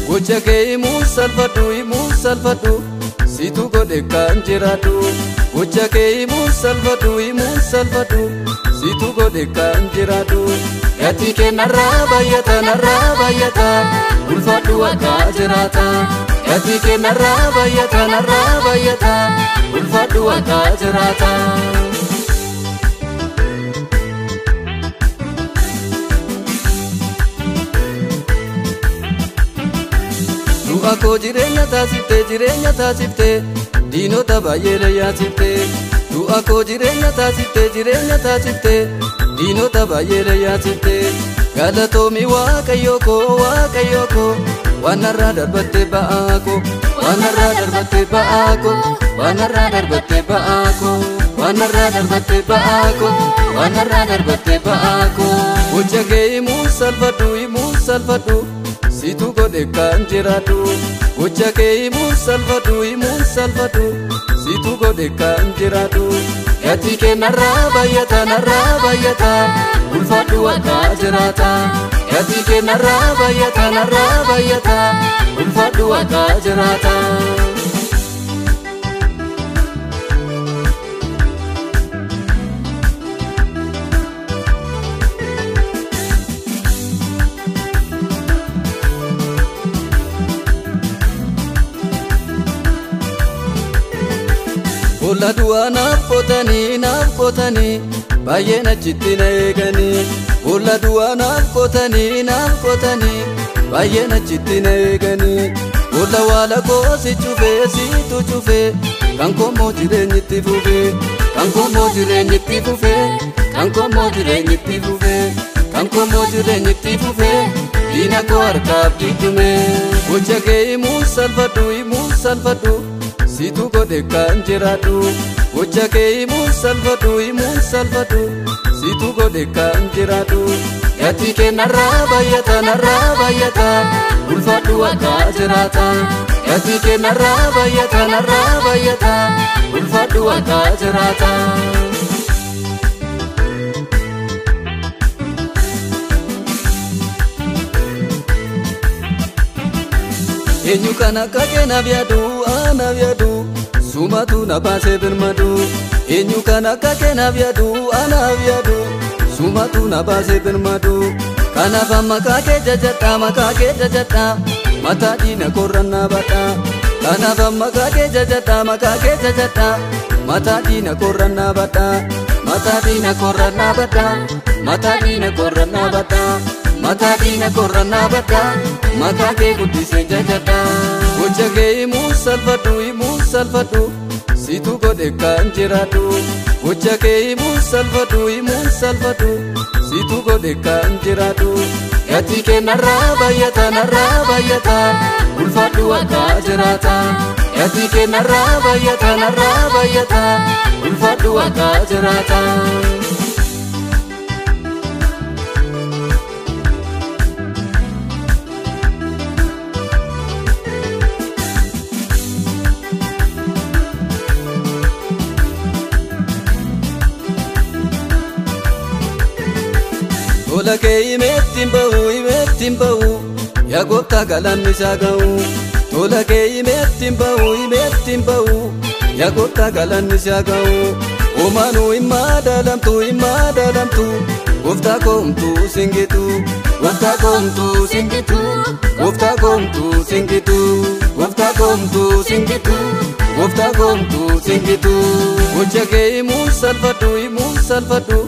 Gocha kee musalfadhu situ godhe kan jiraatu. Gocha kee musalfadhu situ godhe kan jiraatu. Gati kee narraa baay'ata ulfaadhu akka jiraata. Gati kee narraa baay'ata ulfaadhu akka jiraata. Ako jireenya taasifte diinota baay'ee yaasifte. Ako jireenya taasifte diinota baay'ee yaasifte. Galatoomi Waaqayyo koo waan narraa darbatte ba'aa koo. Gocha kee musalfadhu situ godhe kan jiraatu. Gocha kee musalfadhu situ godhe kan jiraatu. Gati kee narraa baay'ata ulfaadhu akka jiraata. Gati kee narraa baay'ata ulfaadhu akka jiraata. Bola du'a naaf qotanii baay'een achitti na eeganii. Bola du'a naaf qotanii baay'een achitti na eeganii. Bola waala koo situ cufee kan koommoo jireenyitti fufee diina koo harkaaf diddume. Gocha kee musalfadhu situ godhe kan jiraatu. Gocha kee musalfadhu situ godhe kan jiraatu. Gati kee narraa baay'ata ulfaadhu akka jiraata. Gati kee narraa baay'ata ulfaadhu akka jiraata. Eenyu kan akka kee naaf yaadu sumatu na baasee birmadu. Eenyu kan akka kee naaf yaadu sumatu na baasee birmadu. Kanaaf maqaa kee jajadha mataa diina korrannaa badha. Kanaaf maqaa kee jajadha mataa diina korrannaa badha. Mataa diina korrannaa badha. Maqaa kee guddisee jajadha. Gocha kee musalfadhu situ godhe kan jiraatu. Gocha kee musalfadhu situ godhe kan jiraatu. Gati kee narraa baay'ata ulfaadhu akka jiraata. Gati kee narraa baay'ata ulfaadhu akka jiraata. Tola kee himeettiin bahu yaa gooftaa galanni isaa ga'u. Tola kee himeettiin bahu yaa gooftaa galanni isaa ga'u. Oomaanuu hin madaalamtu gooftaa koomtuu singitu. Gooftaa koomtuu singitu. Gocha kee musalfadhu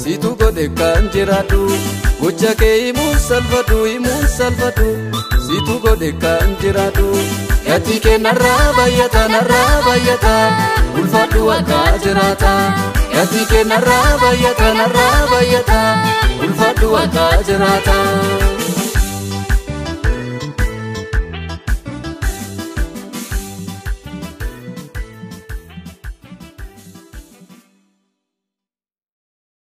situ godhe kan jiraatu. Gocha kee musalfadhu situ godhe kan jiraatu. Gati kee narraa baay'ata ulfaadhu akka jiraata. Gati kee narraa baay'ata ulfaadhu akka jiraata.